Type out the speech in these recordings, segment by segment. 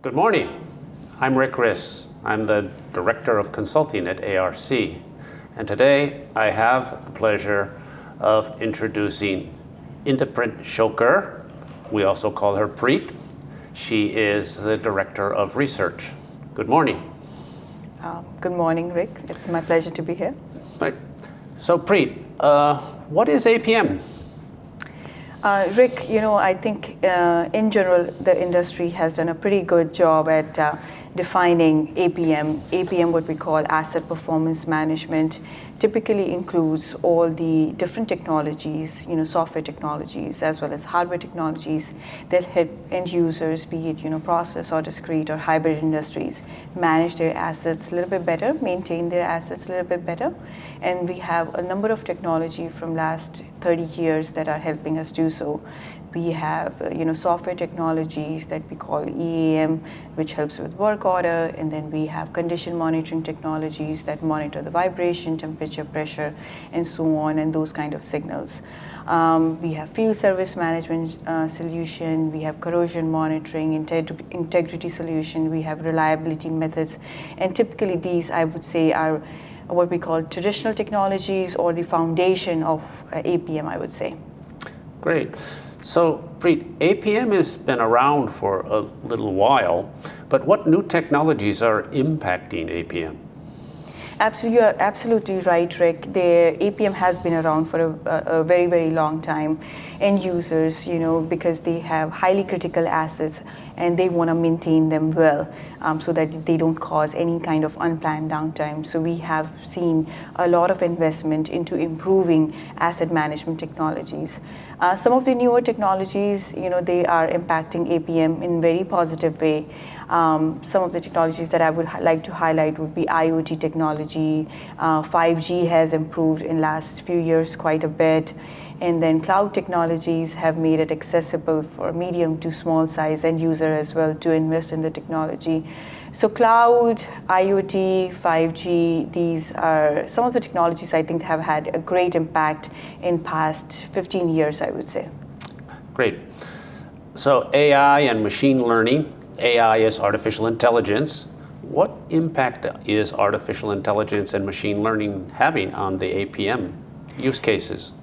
Good morning. I'm Rick Riss. I'm the Director of Consulting at ARC. And today I have the pleasure of introducing Inderpreet Shoker. We also call her Preet. She is the Director of Research. Good morning. Good morning, Rick. It's my pleasure to be here. Right. So Preet, what is APM? Rick, I think in general, the industry has done a pretty good job at defining APM. APM, what we call asset performance management, typically includes all the different technologies, software technologies, as well as hardware technologies that help end users, be it, process or discrete or hybrid industries, manage their assets a little bit better, maintain their assets a little bit better. And we have a number of technology from last 30 years that are helping us do so. We have, software technologies that we call EAM, which helps with work order, and then we have condition monitoring technologies that monitor the vibration, temperature, pressure, and so on, and those kind of signals. We have field service management solution, we have corrosion monitoring, integrity solution, we have reliability methods, and typically these, I would say, are what we call traditional technologies or the foundation of APM, I would say. Great. So, Preet, APM has been around for a little while, but what new technologies are impacting APM? You're absolutely right, Rick. The APM has been around for a very, very long time. End users, because they have highly critical assets and they want to maintain them well so that they don't cause any kind of unplanned downtime. So we have seen a lot of investment into improving asset management technologies. Some of the newer technologies, they are impacting APM in a very positive way. Some of the technologies that I would like to highlight would be IoT technology. 5G has improved in last few years quite a bit. And then cloud technologies have made it accessible for medium to small size end user as well to invest in the technology. So cloud, IoT, 5G, these are some of the technologies I think have had a great impact in past 15 years, I would say. Great. So AI and machine learning. AI is artificial intelligence. What impact is artificial intelligence and machine learning having on the APM use cases?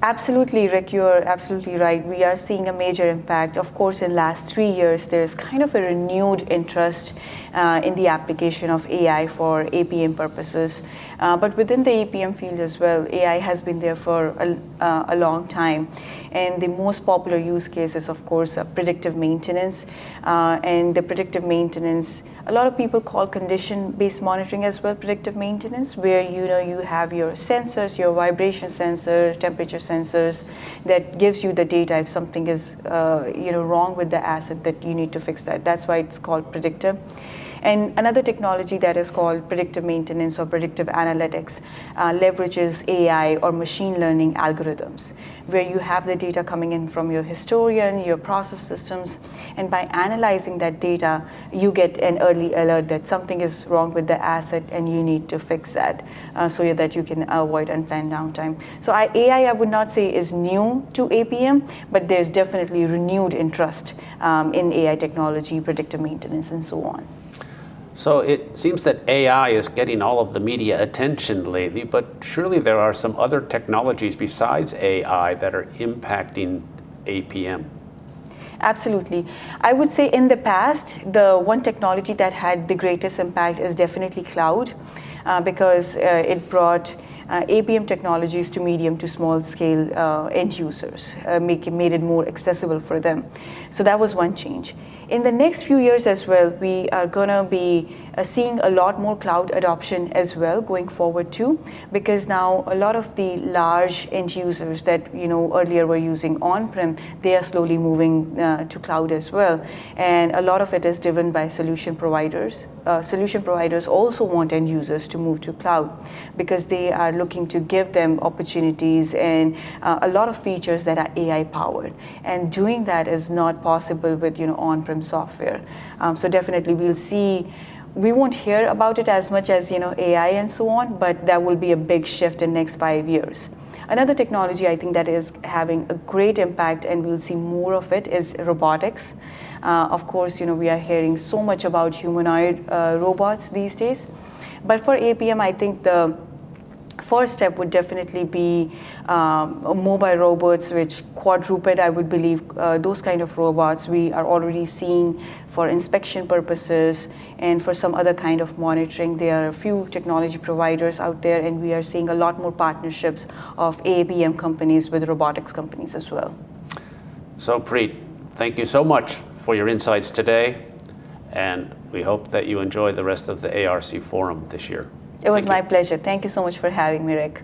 Absolutely, Rick, you're absolutely right. We are seeing a major impact. Of course, in the last 3 years, there's kind of a renewed interest in the application of AI for APM purposes. But within the APM field as well, AI has been there for a long time. And the most popular use cases, of course, are predictive maintenance. And the predictive maintenance, a lot of people call condition-based monitoring as well predictive maintenance, where you have your sensors, your vibration sensor, temperature sensors that gives you the data if something is wrong with the asset that you need to fix that. That's why it's called predictive. And another technology that is called predictive maintenance or predictive analytics leverages AI or machine learning algorithms, where you have the data coming in from your historian, your process systems, and by analyzing that data, you get an early alert that something is wrong with the asset and you need to fix that so that you can avoid unplanned downtime. So AI, I would not say is new to APM, but there's definitely renewed interest in AI technology, predictive maintenance, and so on. So it seems that AI is getting all of the media attention lately, but surely there are some other technologies besides AI that are impacting APM. Absolutely. I would say in the past, the one technology that had the greatest impact is definitely cloud, because it brought APM technologies to medium to small scale end users, made it more accessible for them. So that was one change. In the next few years as well, we are going to be seeing a lot more cloud adoption as well going forward too, because now a lot of the large end users that earlier were using on-prem, they are slowly moving to cloud as well, and a lot of it is driven by solution providers. Solution providers also want end users to move to cloud because they are looking to give them opportunities and a lot of features that are AI powered, and doing that is not possible with on-prem software. So definitely we won't hear about it as much as AI and so on, but that will be a big shift in next 5 years. Another technology I think that is having a great impact, and we'll see more of it, is robotics. Of course, we are hearing so much about humanoid robots these days. But for APM, I think the first step would definitely be mobile robots, which quadruped, I would believe, those kind of robots we are already seeing for inspection purposes and for some other kind of monitoring. There are a few technology providers out there, and we are seeing a lot more partnerships of APM companies with robotics companies as well. So Preet, thank you so much for your insights today, and we hope that you enjoy the rest of the ARC Forum this year. It was my pleasure. Thank you so much for having me, Rick.